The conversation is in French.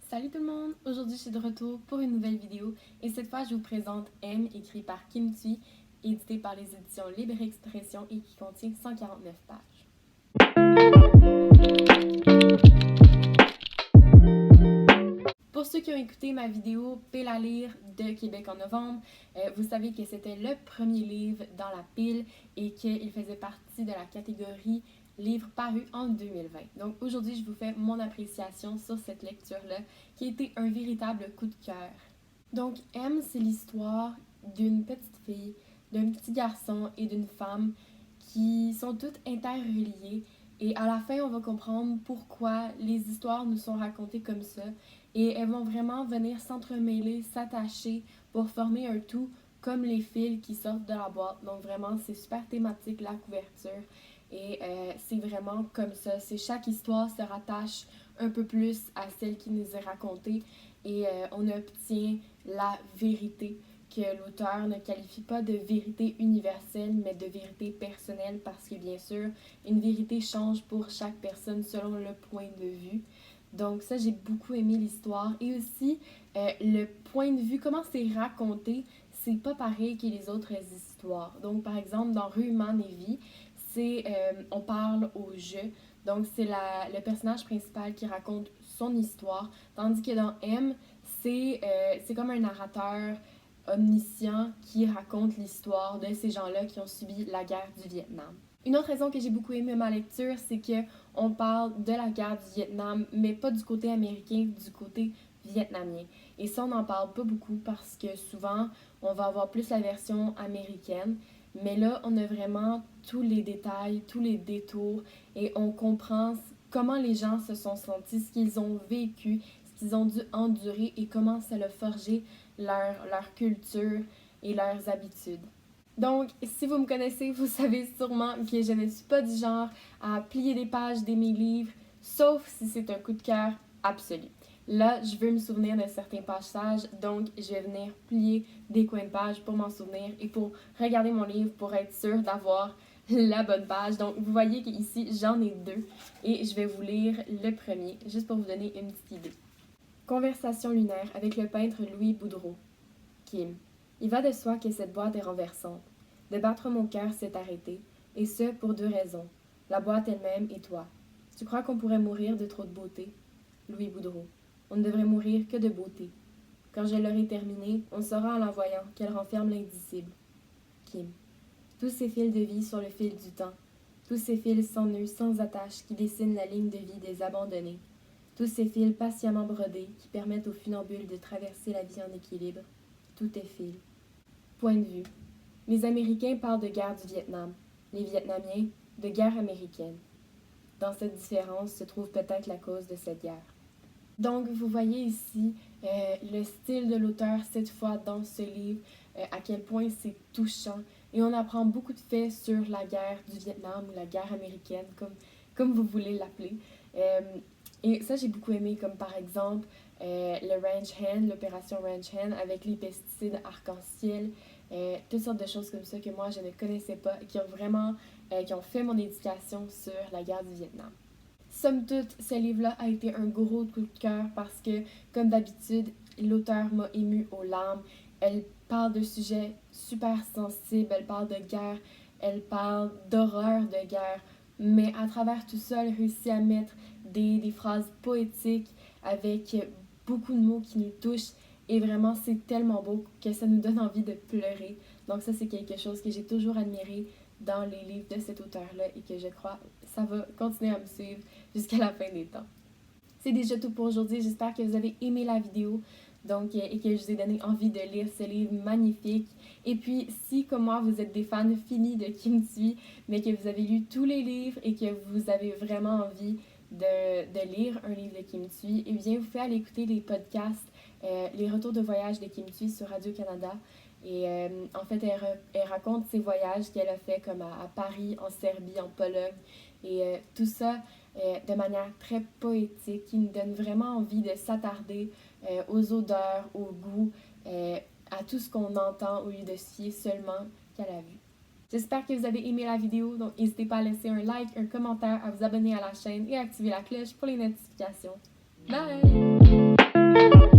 Salut tout le monde! Aujourd'hui, je suis de retour pour une nouvelle vidéo et cette fois, je vous présente M, écrit par Kim Thuy, édité par les éditions Libre Expression et qui contient 149 pages. Pour ceux qui ont écouté ma vidéo Pile à lire de Québec en novembre, vous savez que c'était le premier livre dans la pile et qu'il faisait partie de la catégorie livre paru en 2020. Donc aujourd'hui, je vous fais mon appréciation sur cette lecture-là qui a été un véritable coup de cœur. Donc M, c'est l'histoire d'une petite fille, d'un petit garçon et d'une femme qui sont toutes interreliées et à la fin, on va comprendre pourquoi les histoires nous sont racontées comme ça et elles vont vraiment venir s'entremêler, s'attacher pour former un tout comme les fils qui sortent de la boîte. Donc vraiment, c'est super thématique la couverture et c'est vraiment comme ça. C'est chaque histoire se rattache un peu plus à celle qui nous est racontée et on obtient la vérité que l'auteur ne qualifie pas de vérité universelle, mais de vérité personnelle parce que bien sûr, une vérité change pour chaque personne selon le point de vue. Donc ça, j'ai beaucoup aimé l'histoire et aussi le point de vue, comment c'est raconté, c'est pas pareil que les autres histoires. Donc par exemple, dans Rue Humaine et Vie, on parle au jeu. Donc c'est le personnage principal qui raconte son histoire, tandis que dans M, c'est comme un narrateur omniscient qui raconte l'histoire de ces gens-là qui ont subi la guerre du Vietnam. Une autre raison que j'ai beaucoup aimé ma lecture, c'est qu'on parle de la guerre du Vietnam, mais pas du côté américain, du côté vietnamien. Et ça, on n'en parle pas beaucoup parce que souvent, on va avoir plus la version américaine. Mais là, on a vraiment tous les détails, tous les détours et on comprend comment les gens se sont sentis, ce qu'ils ont vécu, ce qu'ils ont dû endurer et comment ça a forgé leur culture et leurs habitudes. Donc, si vous me connaissez, vous savez sûrement que je ne suis pas du genre à plier des pages de mes livres, sauf si c'est un coup de cœur absolu. Là, je veux me souvenir de certains passages, donc je vais venir plier des coins de page pour m'en souvenir et pour regarder mon livre pour être sûre d'avoir la bonne page. Donc, vous voyez qu'ici, j'en ai deux et je vais vous lire le premier, juste pour vous donner une petite idée. Conversation lunaire avec le peintre Louis Boudreau. Kim. Il va de soi que cette boîte est renversante. De battre mon cœur s'est arrêté, et ce pour deux raisons. La boîte elle-même et toi. Tu crois qu'on pourrait mourir de trop de beauté? Louis Boudreau. On ne devrait mourir que de beauté. Quand je l'aurai terminée, on saura en la voyant qu'elle renferme l'indicible. Kim. Tous ces fils de vie sur le fil du temps. Tous ces fils sans nœuds, sans attache, qui dessinent la ligne de vie des abandonnés. Tous ces fils patiemment brodés qui permettent aux funambules de traverser la vie en équilibre. Tout est fil. Point de vue. Les Américains parlent de guerre du Vietnam. Les Vietnamiens, de guerre américaine. Dans cette différence se trouve peut-être la cause de cette guerre. Donc, vous voyez ici le style de l'auteur, cette fois dans ce livre, à quel point c'est touchant. Et on apprend beaucoup de faits sur la guerre du Vietnam ou la guerre américaine, comme vous voulez l'appeler. Et ça, j'ai beaucoup aimé, comme par exemple le Ranch Hand, l'opération Ranch Hand avec les pesticides arc-en-ciel, toutes sortes de choses comme ça que moi, je ne connaissais pas, qui ont fait mon éducation sur la guerre du Vietnam. Somme toute, ce livre-là a été un gros coup de cœur parce que, comme d'habitude, l'auteur m'a émue aux larmes. Elle parle de sujets super sensibles, elle parle de guerre, elle parle d'horreur de guerre, mais à travers tout ça, elle réussit à mettre des phrases poétiques avec beaucoup de mots qui nous touchent et vraiment, c'est tellement beau que ça nous donne envie de pleurer. Donc ça, c'est quelque chose que j'ai toujours admiré dans les livres de cet auteur-là et que je crois ça va continuer à me suivre jusqu'à la fin des temps. C'est déjà tout pour aujourd'hui. J'espère que vous avez aimé la vidéo et que je vous ai donné envie de lire ce livre magnifique. Et puis, si comme moi, vous êtes des fans finis de Kim Thuy, mais que vous avez lu tous les livres et que vous avez vraiment envie de lire un livre de Kim Thuy, eh bien, vous pouvez aller écouter les podcasts, les retours de voyage de Kim Thuy sur Radio-Canada. Et en fait, elle raconte ses voyages qu'elle a fait comme à Paris, en Serbie, en Pologne. Et tout ça de manière très poétique qui nous donne vraiment envie de s'attarder aux odeurs, aux goûts, à tout ce qu'on entend au lieu de se fier seulement qu'à la vue. J'espère que vous avez aimé la vidéo, donc n'hésitez pas à laisser un like, un commentaire, à vous abonner à la chaîne et à activer la cloche pour les notifications. Bye! Bye!